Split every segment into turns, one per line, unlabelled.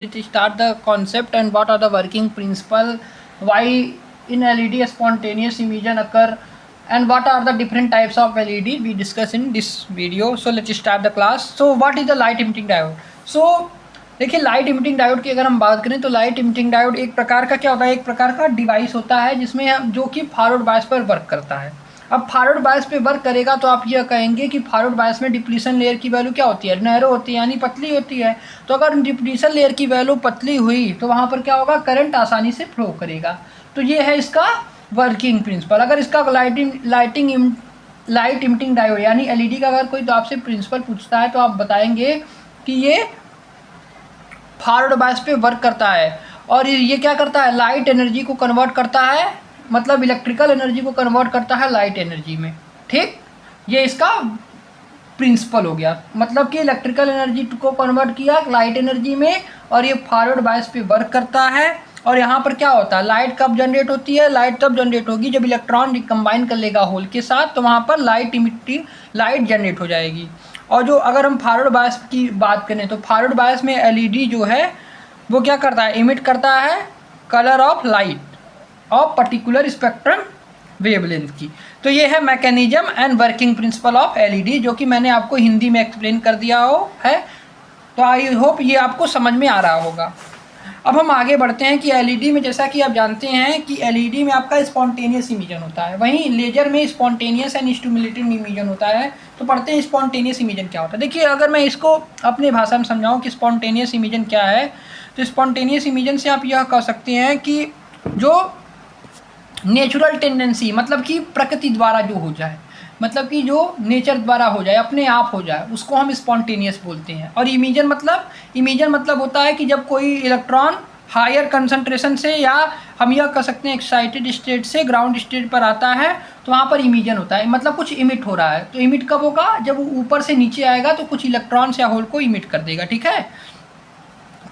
Start the concept and what are the working principle, why in LED spontaneous emission occur, and what are the different types of LED we discuss in this video. So let's start the class. So what is the light emitting diode? So देखिए light emitting diode की अगर हम बात करें तो light emitting diode एक प्रकार का क्या होता है, एक प्रकार का डिवाइस होता है जिसमें जो कि फॉरवर्ड बायस पर वर्क करता है। अब फॉरवर्ड बायस पे वर्क करेगा तो आप यह कहेंगे कि फॉरवर्ड बायस में डिप्लीशन लेयर की वैल्यू क्या होती है, नैरो होती है, यानी पतली होती है। तो अगर डिप्लीशन लेयर की वैल्यू पतली हुई तो वहाँ पर क्या होगा, करंट आसानी से फ्लो करेगा। तो ये है इसका वर्किंग प्रिंसिपल। अगर इसका लाइट इमिटिंग डायोड यानी एलईडी का अगर कोई तो आपसे प्रिंसिपल पूछता है तो आप बताएंगे कि ये फॉरवर्ड बायस पे वर्क करता है और ये क्या करता है, लाइट एनर्जी को कन्वर्ट करता है, मतलब इलेक्ट्रिकल एनर्जी को कन्वर्ट करता है लाइट एनर्जी में। ठीक, ये इसका प्रिंसिपल हो गया, मतलब कि इलेक्ट्रिकल एनर्जी को कन्वर्ट किया लाइट एनर्जी में और ये फॉरवर्ड बायस पे वर्क करता है। और यहाँ पर क्या होता है, लाइट कब जनरेट होती है, लाइट तब जनरेट होगी जब इलेक्ट्रॉन रिकम्बाइन कर लेगा होल के साथ, तो वहाँ पर लाइट जनरेट हो जाएगी। और जो अगर हम फॉरवर्ड बायस की बात करें तो फॉरवर्ड बायस में एलईडी जो है वो क्या करता है, इमिट करता है colour of light of particular spectrum wavelength की। तो ये है mechanism and working principle of LED, जो कि मैंने आपको हिंदी में एक्सप्लेन कर दिया है। तो आई होप ये आपको समझ में आ रहा होगा। अब हम आगे बढ़ते हैं कि एलईडी में, जैसा कि आप जानते हैं कि एलईडी में आपका स्पॉन्टेनियस इमिशन होता है, वहीं लेजर में स्पॉन्टेनियस एंड स्टिमुलेटेड इमिशन होता है। तो पढ़ते हैं स्पॉन्टेनियस इमिशन क्या होता है। देखिए अगर मैं इसको अपने भाषा में समझाऊं कि स्पॉन्टेनियस इमिशन क्या है, तो स्पॉन्टेनियस इमिशन से आप यह कह सकते हैं कि जो नेचुरल टेंडेंसी, मतलब कि प्रकृति द्वारा जो हो जाए, मतलब कि जो नेचर द्वारा हो जाए, अपने आप हो जाए, उसको हम स्पॉन्टेनियस बोलते हैं। और इमिशन मतलब होता है कि जब कोई इलेक्ट्रॉन हायर कंसंट्रेशन से, या हम यह कह सकते हैं एक्साइटेड स्टेट से ग्राउंड स्टेट पर आता है, तो वहाँ पर इमिशन होता है, मतलब कुछ इमिट हो रहा है। तो इमिट कब होगा, जब वो ऊपर से नीचे आएगा तो कुछ इलेक्ट्रॉन्स या होल को इमिट कर देगा। ठीक है,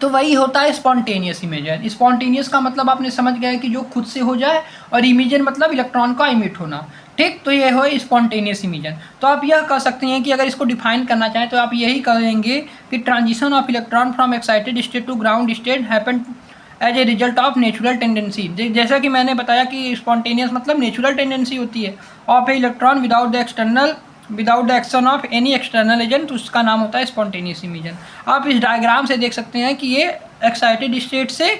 तो वही होता है स्पॉन्टेनियस इमिशन। स्पॉन्टेनियस का मतलब आपने समझ गया कि जो खुद से हो जाए, और इमिशन मतलब इलेक्ट्रॉन का इमिट होना। ठीक, तो ये हो स्पॉन्टेनियस इमिशन। तो आप यह कह सकते हैं कि अगर इसको डिफाइन करना चाहें तो आप यही कहेंगे कि transition of electron from excited state to ground state happen as a result of natural tendency. जैसा कि मैंने बताया कि स्पॉन्टेनियस मतलब नेचुरल टेंडेंसी होती है of A electron without the action of any external agent, तो उसका नाम होता है स्पॉन्टेनियस इमिशन। आप इस डायग्राम से देख सकते हैं कि ये एक्साइटेड स्टेट से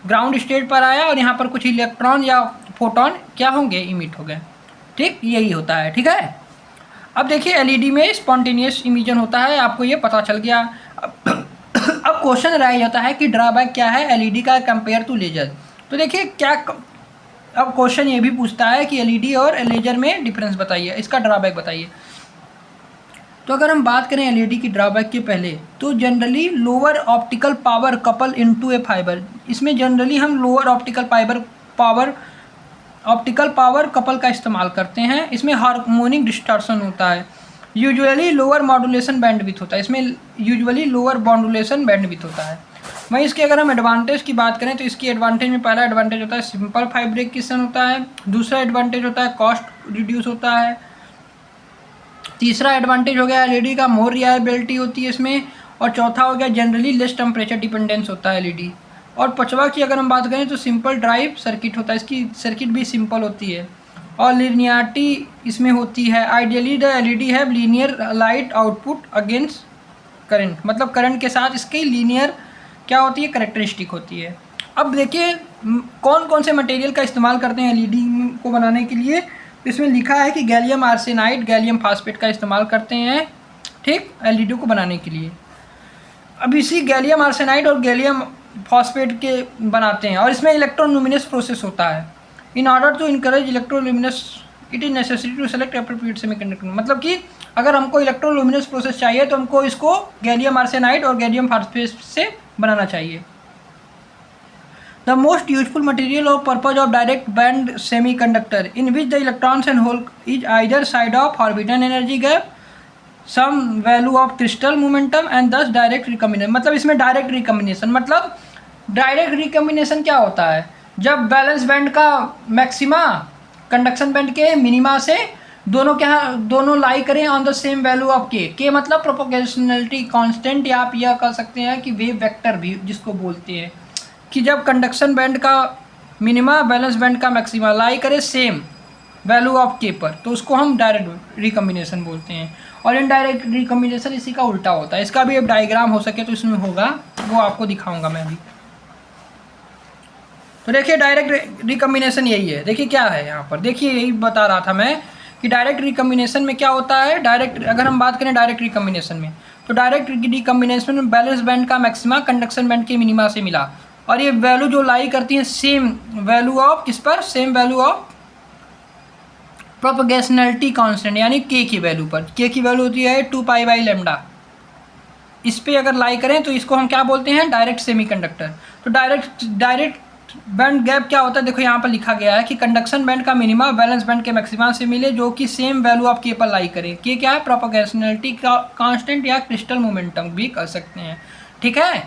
ग्राउंड स्टेट पर आया और यहाँ पर कुछ इलेक्ट्रॉन या फोटोन क्या होंगे, इमिट हो गए। ठीक, यही होता है। ठीक है, अब देखिए एलईडी में स्पॉन्टेनियस इमिशन होता है, आपको ये पता चल गया। अब क्वेश्चन रह जाता है कि ड्रॉबैक क्या है एलईडी का कंपेयर टू लेजर। तो देखिए क्या, अब क्वेश्चन ये भी पूछता है कि एलईडी और लेजर में डिफरेंस बताइए, इसका ड्रॉबैक बताइए। तो अगर हम बात करें एलईडी की ड्रॉबैक के पहले, तो generally lower optical power couple into a fibre, इसमें जनरली हम लोअर ऑप्टिकल पावर कपल का इस्तेमाल करते हैं। इसमें हार्मोनिक डिस्टॉर्शन होता है, यूजुअली लोअर मॉड्यूलेशन बैंडविड्थ होता है, इसमें यूजुअली लोअर मॉड्यूलेशन बैंडविड्थ होता है। वहीं इसके अगर हम एडवांटेज की बात करें तो इसकी एडवांटेज में पहला एडवांटेज होता है सिंपल फैब्रिकेशन होता है, दूसरा एडवांटेज होता है कॉस्ट रिड्यूस होता है, तीसरा एडवांटेज हो गया एलईडी का मोर रिलायबिलिटी होती है इसमें, और चौथा हो गया जनरली लेस टेम्परेचर डिपेंडेंस होता है एलईडी। और पांचवा की अगर हम बात करें तो सिंपल ड्राइव सर्किट होता है, इसकी सर्किट भी सिंपल होती है, और लीनियरिटी इसमें होती है। Ideally the LED have linear light output against current, मतलब करंट के साथ इसकी लीनियर क्या होती है, करेक्टरिस्टिक होती है। अब देखिए कौन कौन से मटेरियल का इस्तेमाल करते हैं एलईडी को बनाने के लिए। इसमें लिखा है कि गैलियम आर्सेनाइड, गैलियम फास्फेट का इस्तेमाल करते हैं, ठीक, एलईडी को बनाने के लिए। अब इसी गैलियम आर्सेनाइड और गैलियम फॉस्फेट के बनाते हैं, और इसमें इलेक्ट्रोलुमिनेस प्रोसेस होता है। In order to encourage electroluminescence it is necessary to select appropriate semiconductor, मतलब कि अगर हमको इलेक्ट्रोलुमिनेस प्रोसेस चाहिए तो हमको इसको गैलियम आर्सेनाइड और गैलियम फास्फेट से बनाना चाहिए। The most useful material or purpose of direct band semiconductor in which the electrons and hole is either side of orbital energy gap, some value of crystal momentum and thus direct recombination। मतलब इसमें direct recombination, मतलब direct recombination क्या होता है, जब balance band का maxima conduction band के minima से दोनों क्या, दोनों लाई करें on the same value of के मतलब प्रोपोर्शनलिटी कांस्टेंट, या आप यह कह सकते हैं कि वेव वेक्टर भी जिसको बोलते हैं, कि जब कंडक्शन बैंड का मिनिमा बैलेंस बैंड का मैक्सिमा लाई करे सेम वैल्यू ऑफ के पर, तो उसको हम डायरेक्ट रिकम्बिनेशन बोलते हैं। और इनडायरेक्ट रिकम्बिनेशन इसी का उल्टा होता है। इसका भी एक डायग्राम हो सके तो इसमें होगा, वो आपको दिखाऊंगा मैं अभी। तो देखिए डायरेक्ट रिकम्बिनेशन यही है। देखिए क्या है यहाँ पर, देखिए यही बता रहा था मैं कि डायरेक्ट रिकम्बिनेशन में क्या होता है। डायरेक्ट अगर हम बात करें डायरेक्ट रिकम्बिनेशन में, तो डायरेक्ट रिकम्बिनेशन में बैलेंस बैंड का मैक्सिमा कंडक्शन बैंड के मिनिमा से मिला, और ये वैल्यू जो लाई करती है सेम वैल्यू ऑफ किस पर, सेम वैल्यू ऑफ प्रोपगेशनलिटी कांस्टेंट यानी के की वैल्यू पर। के की वैल्यू होती है 2π/λ। इस पे अगर लाई करें तो इसको हम क्या बोलते हैं, डायरेक्ट सेमीकंडक्टर। तो डायरेक्ट बैंड गैप क्या होता है, देखो यहाँ पर लिखा गया है कि कंडक्शन बैंड का मिनिमा बैलेंस बैंड के मैक्सिमा से मिले जो कि सेम वैल्यू ऑफ के पर लाई करें। के क्या है, प्रोपगेशनलिटी का कांस्टेंट या क्रिस्टल मोमेंटम भी कह सकते हैं। ठीक है,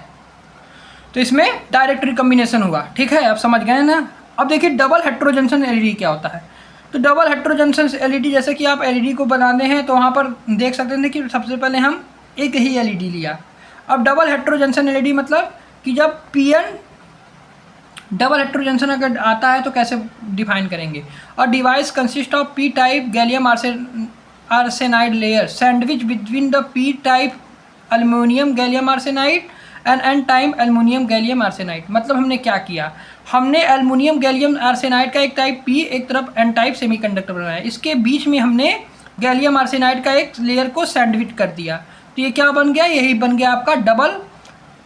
तो इसमें डायरेक्ट रिकम्बिनेशन हुआ। ठीक है, आप समझ गए ना। अब देखिए डबल हेट्रोजंक्शन एलईडी क्या होता है। तो डबल हेट्रोजंक्शन एलईडी, जैसे कि आप एलईडी को बनाते हैं तो वहाँ पर देख सकते हैं कि सबसे पहले हम एक ही एलईडी लिया। अब डबल हेट्रोजंक्शन एलईडी मतलब कि जब पीएन डबल हेट्रोजंक्शन अगर आता है तो कैसे डिफाइन करेंगे। और device consist of P type gallium arsenide layer sandwich between the P type aluminium gallium arsenide and N time aluminium gallium arsenide. मतलब हमने क्या किया, हमने एल्युमिनियम गैलियम आर्सेनाइड का एक टाइप पी, एक तरफ एन टाइप सेमीकंडक्टर बनाया, इसके बीच में हमने गैलियम आर्सेनाइड का एक लेयर को सैंडविच कर दिया। तो ये क्या बन गया, यही बन गया आपका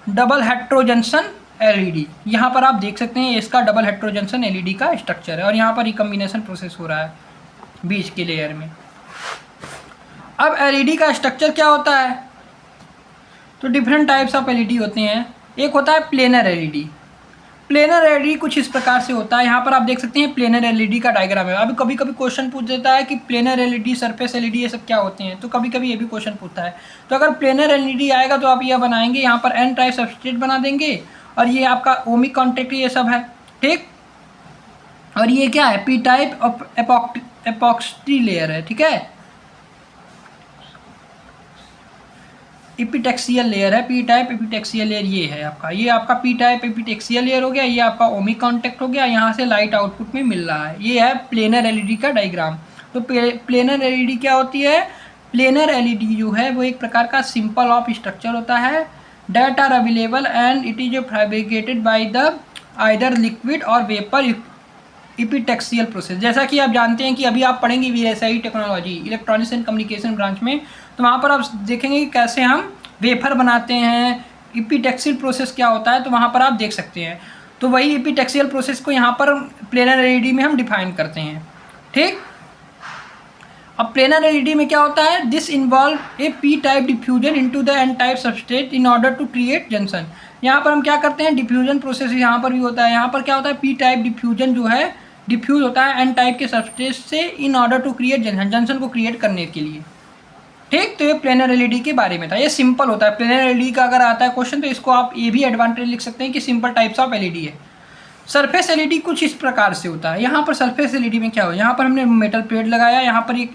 डबल हेट्रोजंक्शन एलईडी। यहाँ पर आप देख सकते हैं इसका डबल हेट्रोजंक्शन एलईडी का स्ट्रक्चर है, और यहाँ पर रिकम्बिनेशन प्रोसेस हो रहा है बीच के लेयर में। अब एलईडी का स्ट्रक्चर क्या होता है, तो डिफरेंट टाइप्स ऑफ एलईडी होते हैं। एक होता है प्लेनर एलईडी। प्लेनर एलईडी कुछ इस प्रकार से होता है, यहाँ पर आप देख सकते हैं प्लेनर एलईडी का डायग्राम है। अभी कभी कभी क्वेश्चन पूछ देता है कि प्लेनर एलईडी, सरफेस एलईडी, ये सब क्या होते हैं, तो कभी कभी ये भी क्वेश्चन पूछता है। तो अगर प्लेनर एलईडी आएगा तो आप यह बनाएंगे, यहाँ पर एन टाइप सबस्ट्रेट बना देंगे, और ये आपका ओमिक कॉन्टेक्ट ये सब है। ठीक, और ये क्या है, पी टाइप एपॉक्सी लेयर है। ठीक है, एपिटेक्सियल लेयर है, पी टाइप एपिटेक्सियल लेयर ये है आपका। ये आपका पी टाइप एपिटेक्सियल लेयर हो गया, ये आपका ओमिक कॉन्टेक्ट हो गया, यहाँ से लाइट आउटपुट में मिल रहा है। ये है प्लेनर एलईडी का डायग्राम। तो प्लेनर एलईडी क्या होती है, प्लेनर एलईडी जो है वो एक प्रकार का सिंपल ऑफ स्ट्रक्चर होता है that are available and it is fabricated by the either liquid or vapor epitaxial process। जैसा कि आप जानते हैं कि अभी आप पढ़ेंगे VSI technology electronics and communication branch में, तो वहाँ पर आप देखेंगे कि कैसे हम वेफर बनाते हैं, epitaxial प्रोसेस क्या होता है, तो वहाँ पर आप देख सकते हैं। तो वही epitaxial प्रोसेस को यहाँ पर प्लेनर एलईडी में हम डिफाइन करते हैं। ठीक, अब प्लेनर एलईडी में क्या होता है, this involve a P type diffusion into the N type substrate in order to create junction. यहाँ पर हम क्या करते हैं, डिफ्यूजन प्रोसेस यहाँ पर भी होता है। यहाँ पर क्या होता है, पी टाइप डिफ्यूजन जो है डिफ्यूज होता है एन टाइप के सबस्ट्रेट से in order to create junction, junction को क्रिएट करने के लिए। ठीक, तो ये प्लेनर एलईडी के बारे में था। ये सिंपल होता है। प्लेनर एलईडी का अगर आता है क्वेश्चन तो इसको आप ये भी एडवांटेज लिख सकते हैं कि सिंपल टाइप्स ऑफ एलईडी है। सरफेस एलईडी कुछ इस प्रकार से होता है। यहाँ पर सरफेस एलईडी में क्या हो, यहाँ पर हमने मेटल प्लेट लगाया, यहाँ पर एक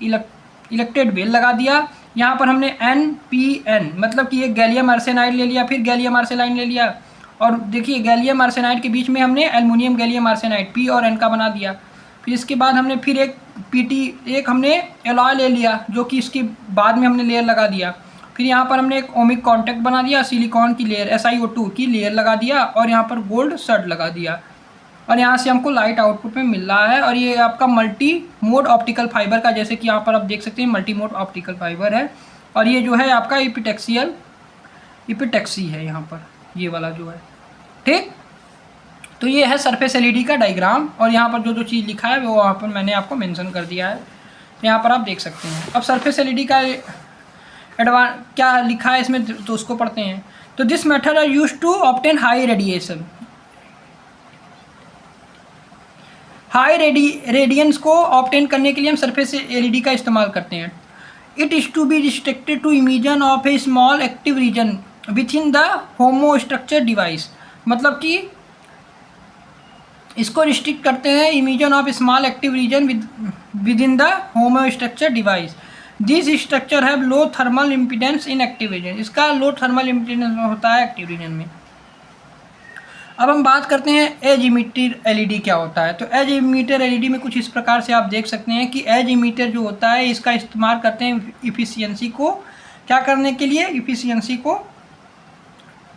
इलेक्ट्रेड बेल लगा दिया, यहाँ पर हमने NPN मतलब कि एक गैलियम आर्सेनाइड ले लिया, फिर गैलियम आर्सेनाइड ले लिया, और देखिए गैलियम आर्सेनाइड के बीच में हमने एल्युमिनियम गैलियम आर्सेनाइड P और N का बना दिया। फिर इसके बाद हमने फिर एक हमने एलॉय ले लिया जो कि इसके बाद में हमने लेयर लगा दिया। फिर यहाँ पर हमने एक ओमिक कॉन्टैक्ट बना दिया, सिलिकॉन की लेयर SiO2 की लेयर लगा दिया, और यहाँ पर गोल्ड सड लगा दिया, और यहाँ से हमको लाइट आउटपुट में मिल रहा है। और ये आपका मल्टी मोड ऑप्टिकल फाइबर का, जैसे कि यहाँ पर आप देख सकते हैं मल्टी मोड ऑप्टिकल फाइबर है, और ये जो है आपका एपिटेक्सी है यहाँ पर, ये वाला जो है। ठीक, तो ये है सरफेस एलईडी का डायग्राम, और यहाँ पर जो जो चीज़ लिखा है वो वहाँ पर मैंने आपको मेंशन कर दिया है, यहाँ पर आप देख सकते हैं। अब सरफेस एलईडी का क्या लिखा है इसमें, तो उसको पढ़ते हैं। तो this method are used to obtain high radiation, high radiance को ऑब्टेन करने के लिए हम सरफेस एलईडी का इस्तेमाल करते हैं। It is to be restricted to emission of a small active region within the homostructure device. मतलब कि इसको रिस्ट्रिक्ट करते हैं emission of small active region within the homostructure device. This structure have low thermal impedance in active region. इसका low thermal impedance होता है active region में। अब हम बात करते हैं एज इमिटर एलईडी क्या होता है। तो एज इमिटर एलईडी में कुछ इस प्रकार से आप देख सकते हैं कि एज इमिटर जो होता है इसका इस्तेमाल करते हैं इफ़िशियंसी को क्या करने के लिए, इफ़िशियंसी को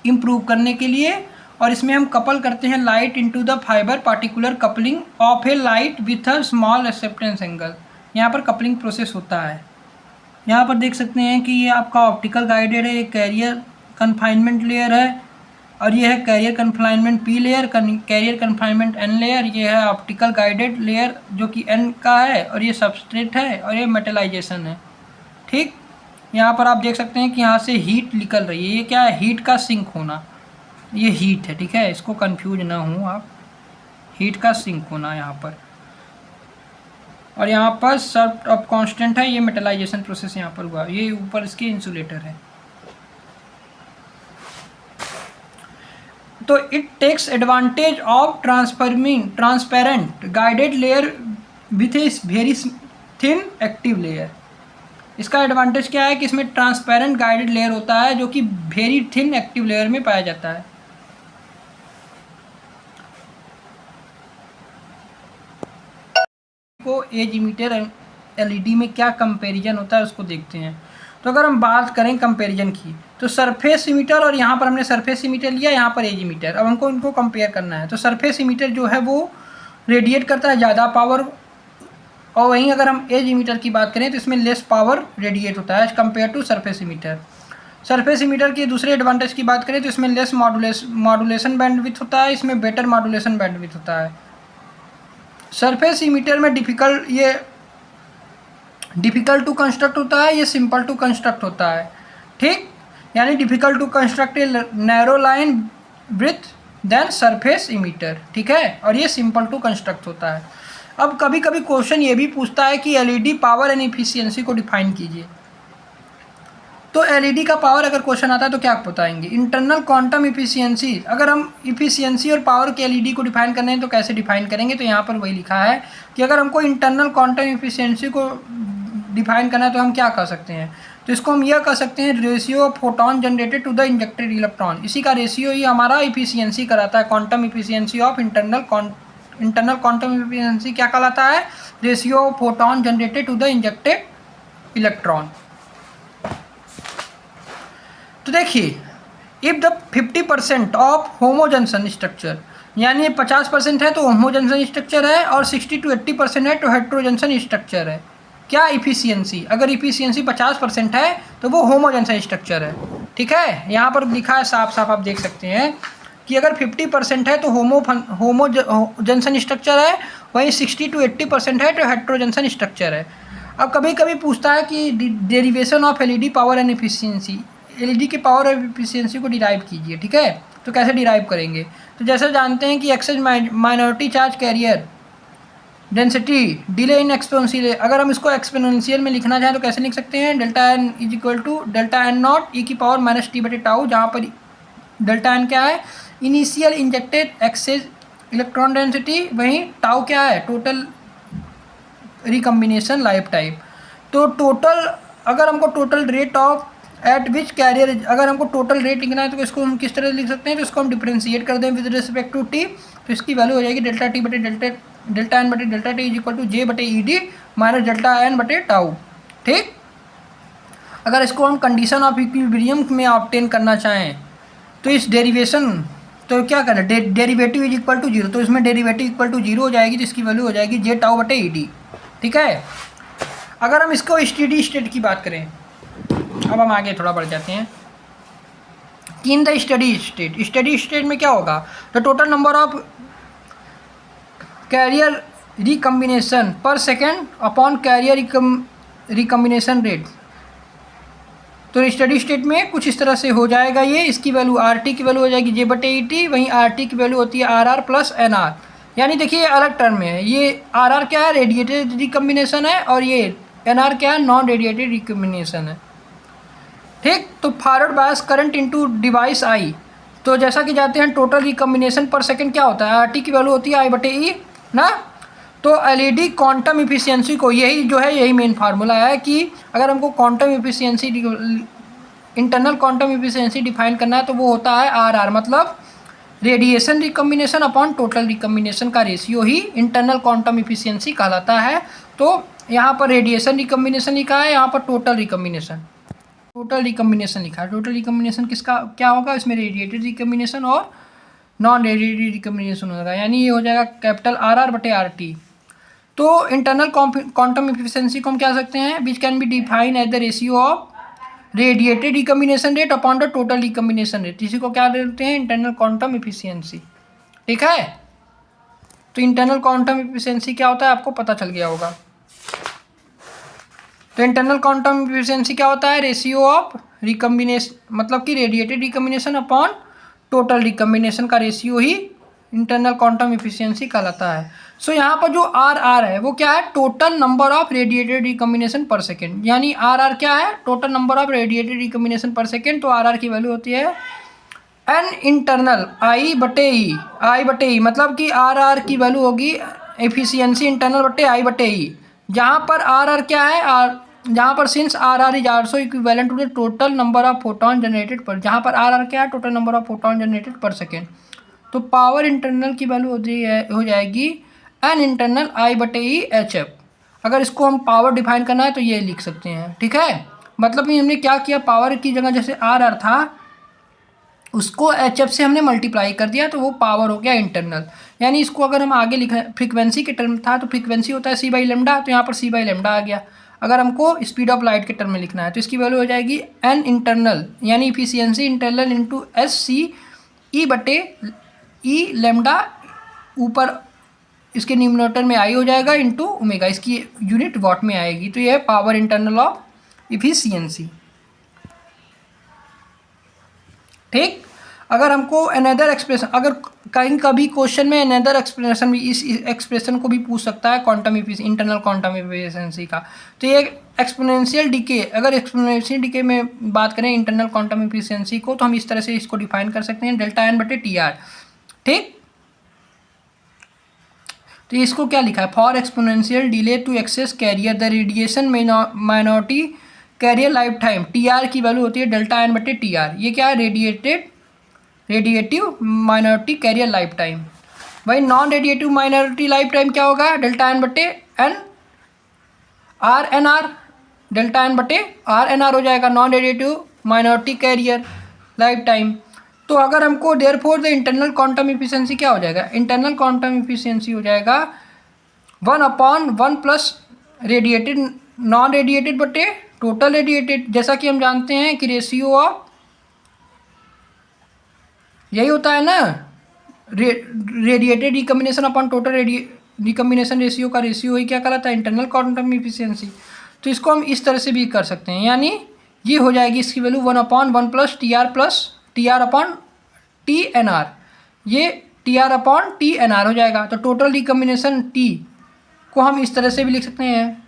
इम्प्रूव करने के लिए। और इसमें हम कपल करते हैं light into the fibre particular coupling of A light with a small acceptance angle. यहाँ पर कपलिंग प्रोसेस होता है। यहाँ पर देख सकते हैं कि ये आपका ऑप्टिकल गाइडेड है, ये कैरियर कन्फाइनमेंट लेयर है और ये है carrier confinement P layer, carrier confinement N layer. ये है ऑप्टिकल गाइडेड लेयर जो कि एन का है और ये सबस्ट्रेट है और ये मेटलाइजेशन है। ठीक, यहाँ पर आप देख सकते हैं कि यहाँ से हीट निकल रही है। ये क्या है, हीट का सिंक होना, ये हीट है। ठीक है, इसको कंफ्यूज ना हो आप, हीट का सिंक होना यहाँ पर। और यहाँ पर सर्व ऑफ कांस्टेंट है, ये मेटलाइजेशन प्रोसेस यहाँ पर हुआ। ये ऊपर इसके इंसुलेटर है। तो it takes advantage of transparent guided layer with a very thin active layer. इसका एडवांटेज क्या है कि इसमें ट्रांसपेरेंट गाइडेड लेयर होता है जो कि वेरी थिन एक्टिव लेयर में पाया जाता है। को एज इमिटर एलईडी में क्या कंपैरिजन होता है उसको देखते हैं। तो अगर हम बात करें कंपैरिजन की, तो सरफेस इमिटर और यहाँ पर हमने सरफेस इमिटर लिया, यहाँ पर एज इमिटर। अब हमको इनको कंपेयर करना है। तो सरफेस इमिटर जो है वो रेडिएट करता है ज़्यादा पावर, और वहीं अगर हम एज इमिटर की बात करें तो इसमें लेस पावर रेडिएट होता है as compare to surface emitter. Surface emitter के दूसरे एडवांटेज की बात करें तो इसमें लेस मॉड्यूलेशन बैंडविड्थ होता है, इसमें बेटर मॉड्यूलेशन बैंडविड्थ होता है। सरफेस इमिटर में डिफ़िकल्ट टू कंस्ट्रक्ट होता है, ये सिंपल टू कंस्ट्रक्ट होता है। ठीक, यानी difficult to construct a narrow line with than surface emitter. ठीक है, और ये सिंपल टू कंस्ट्रक्ट होता है। अब कभी कभी क्वेश्चन ये भी पूछता है कि एलईडी पावर एंड इफिशियंसी को डिफाइन कीजिए। तो एलईडी का पावर अगर क्वेश्चन आता है तो क्या बताएंगे, इंटरनल क्वांटम इफिशियंसी। अगर हम इफिशियंसी और पावर के एलईडी को डिफाइन करना है तो कैसे डिफाइन करेंगे, तो यहाँ पर वही लिखा है कि अगर हमको इंटरनल क्वांटम इफिशियंसी को डिफाइन करना है तो हम क्या कर सकते हैं। तो इसको हम यह कर सकते हैं ratio of photon generated to the injected electron. इसी का रेशियो ही हमारा इफिशियंसी कराता है। Quantum efficiency of internal quantum efficiency क्या कहलाता है, ratio of photon generated to the injected electron. तो देखिए, if the 50% of homojunction structure, यानी 50% है तो होमोजंक्शन स्ट्रक्चर है और 60 to 80% है तो हेट्रोजंक्शन स्ट्रक्चर है। क्या इफिशियंसी, अगर इफिशियंसी 50% है तो वो होमोजंक्शन स्ट्रक्चर है। ठीक है, यहाँ पर लिखा है साफ साफ, आप देख सकते हैं कि अगर 50% है तो होमोजंक्शन स्ट्रक्चर है, वहीं 60 to 80% है तो हेट्रोजंक्शन स्ट्रक्चर है। अब कभी कभी पूछता है कि derivation of LED power and efficiency, LED के पावर और इफिशियंसी को डिराइव कीजिए। ठीक है, तो कैसे डिराइव करेंगे, तो जैसे जानते हैं कि excess minority charge carrier density delay in exponential. अगर हम इसको एक्सपोनेंशियल में लिखना चाहें तो कैसे लिख सकते हैं, delta n is equal to delta n not e की पावर माइनस टी बटे टाउ, जहाँ पर डेल्टा एन क्या है, initial injected excess electron density, वहीं टाउ क्या है, टोटल रिकम्बिनेशन लाइफ टाइम। तो टोटल, अगर हमको total rate of at which carrier, अगर हमको टोटल रेट लिखना है तो इसको हम किस तरह लिख सकते हैं, तो इसको हम डिफ्रेंशिएट कर दें विद रिस्पेक्ट टू टी। तो इसकी वैल्यू हो जाएगी डेल्टा टी बटे डेल्टा एन बटे delta t is equal to J बटे e d minus delta n बटे टाउ। ठीक, अगर इसको हम कंडीशन ऑफ इक्विलिब्रियम में ऑब्टेन करना चाहें तो इस डेरिवेशन, तो क्या करें, derivative is equal to zero, तो इसमें डेरिवेटिव इक्वल टू जीरो हो जाएगी, जिसकी वैल्यू हो जाएगी जे टाउ बटे ई डी। ठीक है, अगर हम इसको स्टेडी स्टेट की बात करें, अब हम आगे थोड़ा बढ़ जाते हैं कि इन द स्टेडी स्टेट में क्या होगा, the total number of carrier recombination per second upon carrier recombination rate. तो स्टडी स्टेट में कुछ इस तरह से हो जाएगा ये, इसकी वैल्यू आर टी की वैल्यू हो जाएगी जे बटे ई टी, वहीं आर टी की वैल्यू होती है R R plus N R. यानी देखिए अलग टर्म में है, ये आर आर क्या है, रेडिएटेड रिकम्बिनेशन है, और ये एन आर क्या है, नॉन रेडिएटेड रिकम्बिनेशन है। ठीक, तो forward bias current into device I, तो जैसा कि जाते हैं टोटल रिकम्बिनेशन पर सेकंड क्या होता है, RT की वैल्यू होती है I/E ना। तो LED क्वांटम इफिशियंसी को, यही जो है यही मेन फार्मूला है कि अगर हमको quantum efficiency, internal quantum efficiency define करना है तो वो होता है RR, मतलब radiation recombination upon total recombination का रेशियो ही इंटरनल क्वांटम इफिशियंसी कहलाता है। तो यहाँ पर रेडिएशन रिकम्बिनेशन लिखा है, यहाँ पर टोटल रिकम्बिनेशन लिखा है। टोटल रिकम्बिनेशन किसका क्या होगा, इसमें रेडिएटेड रिकम्बिनेशन और नॉन रेडिएटेड रिकम्बिनेशन होगा, यानी ये हो जाएगा कैपिटल RR/RT। तो इंटरनल क्वांटम इफिशियंसी को हम क्या सकते हैं, which can be define as the ratio of radiated recombination rate upon the total recombination rate. इसी को क्या बोलते हैं, इंटरनल क्वांटम इफिशियंसी। ठीक है, तो इंटरनल क्वांटम इफिशियंसी क्या होता है आपको पता चल गया होगा। तो इंटरनल क्वांटम इफिशियंसी क्या होता है, रेशियो ऑफ रिकम्बिनेशन, मतलब कि radiated recombination upon total recombination का रेशियो ही इंटरनल क्वांटम इफिशियंसी कहलाता है। सो यहाँ पर जो RR है वो क्या है, total number of radiated recombination per second, यानी RR क्या है, total number of radiated recombination per second. तो RR की वैल्यू होती है N इंटरनल I/E, मतलब कि RR की वैल्यू होगी एफिशिएंसी इंटरनल बटे I/E, जहाँ पर RR क्या है, जहाँ पर since RR is also equivalent to the total number of photon generated per, जहाँ पर RR क्या है, total number of photon generated per second. तो पावर इंटरनल की वैल्यू हो जाएगी N इंटरनल I/E HF। अगर इसको हम पावर डिफाइन करना है तो ये लिख सकते हैं। ठीक है, मतलब कि हमने क्या किया, पावर की जगह जैसे RR था उसको HF से हमने मल्टीप्लाई कर दिया तो वो पावर हो गया इंटरनल। यानी इसको अगर हम आगे लिख, फ्रीक्वेंसी के टर्म था तो फ्रीक्वेंसी होता है C/λ, तो यहाँ पर C/λ आ गया। अगर हमको स्पीड ऑफ लाइट के टर्म में लिखना है तो इसकी वैल्यू हो जाएगी N इंटरनल, यानी इफिशियंसी इंटरनल इंटू SC/E/λ, ऊपर इसके न्यूमरेटर में I हो जाएगा इंटू ओमेगा, इसकी यूनिट वॉट में आएगी। तो ये है पावर इंटरनल ऑफ इफिशियंसी। ठीक, अगर हमको अनदर एक्सप्रेशन, अगर कहीं कभी क्वेश्चन में अनदर एक्सप्रेशन भी, इस एक्सप्रेशन को भी पूछ सकता है क्वांटम इंटरनल क्वांटम इफिशियंसी का। तो ये एक्सपोनेंशियल डिके, अगर एक्सपोनेंशियल डिके में बात करें इंटरनल क्वांटम इफिशियंसी को तो हम इस तरह से इसको डिफाइन कर सकते हैं, ΔN/TR। ठीक, तो इसको क्या लिखा है, for exponential delay to excess carrier the radiation minority carrier lifetime, TR की वैल्यू होती है ΔN/TR। ये क्या है, radiative minority carrier lifetime. भाई non radiative minority lifetime क्या होगा, ΔN/N RNR, ΔN/RNR हो जाएगा non radiative minority carrier lifetime. तो अगर हमको therefore the internal quantum efficiency क्या हो जाएगा, इंटरनल क्वांटम इफिशियंसी हो जाएगा 1/1 प्लस रेडिएटेड नॉन रेडिएटेड बटे टोटल रेडिएटेड। जैसा कि हम जानते हैं कि रेशियो ऑफ, यही होता है ना, radiated recombination upon total recombination ratio का रेशियो ही क्या कहलाता है, इंटरनल क्वांटम इफिशियंसी। तो इसको हम इस तरह से भी कर सकते हैं, यानी ये हो जाएगी इसकी value 1/1 plus TR upon TNR, ये TR अपॉन TNR हो जाएगा। तो टोटल रिकम्बिनेशन T को हम इस तरह से भी लिख सकते हैं,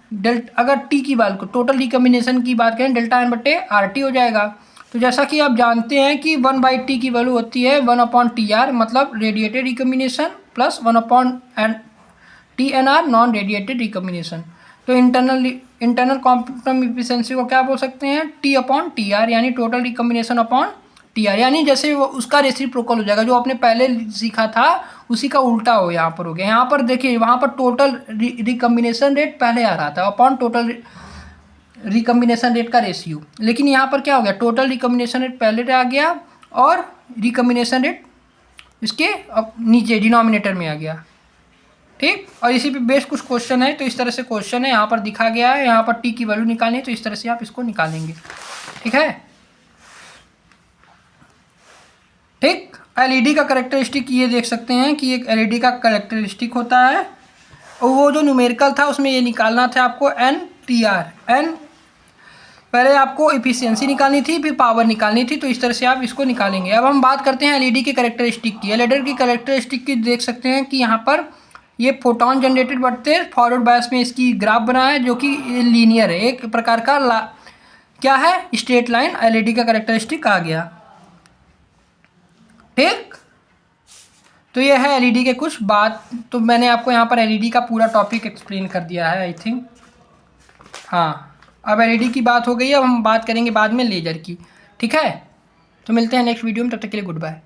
अगर T की बात को, टोटल रिकम्बिनेशन की बात करें ΔN/RT हो जाएगा। तो जैसा कि आप जानते हैं कि 1/T की वैल्यू होती है 1/TR, मतलब radiated recombination plus 1/TNR non radiated recombination. तो इंटरनल क्वांटम इफिशियंसी को क्या बोल सकते हैं, T/TR, यानी टोटल रिकम्बिनेशन अपॉन TR, यानी जैसे वो उसका रेसिप्रोकल हो जाएगा, जो आपने पहले सीखा था उसी का उल्टा हो यहाँ पर हो गया। यहाँ पर देखिए, वहाँ पर टोटल रिकम्बिनेशन रेट पहले आ रहा था अपॉन टोटल रिकम्बिनेशन रेट का रेशियो, लेकिन यहाँ पर क्या हो गया, टोटल रिकम्बिनेशन रेट पहले आ गया और रिकम्बिनेशन रेट इसके नीचे डिनोमिनेटर में आ गया। ठीक, और इसी पे बेस कुछ क्वेश्चन है, तो इस तरह से क्वेश्चन है, यहाँ पर दिखा गया है, यहाँ पर T की वैल्यू निकालनी है तो इस तरह से आप इसको निकालेंगे। ठीक है, ठीक, LED का करेक्टरिस्टिक ये देख सकते हैं कि एक LED का करेक्टरिस्टिक होता है, और वो जो न्यूमेरिकल था उसमें ये निकालना था आपको NTR, पहले आपको इफिशियंसी निकालनी थी, फिर पावर निकालनी थी, तो इस तरह से आप इसको निकालेंगे। अब हम बात करते हैं LED के करेक्टरिस्टिक की। LED की करेक्टरिस्टिक की देख सकते हैं कि यहाँ पर ये फोटोन जनरेटेड बढ़ते हैं, फॉरवर्ड बायस में इसकी ग्राफ बना है जो कि लीनियर है, एक प्रकार का क्या है, स्ट्रेट लाइन। LED का करेक्टरिस्टिक आ गया। ठीक। तो ये है एलईडी के कुछ बात, तो मैंने आपको यहाँ पर एलईडी का पूरा टॉपिक एक्सप्लेन कर दिया है आई थिंक। हाँ, अब एलईडी की बात हो गई है, अब हम बात करेंगे बाद में लेजर की। ठीक है, तो मिलते हैं नेक्स्ट वीडियो में, तब तक के लिए गुड बाय।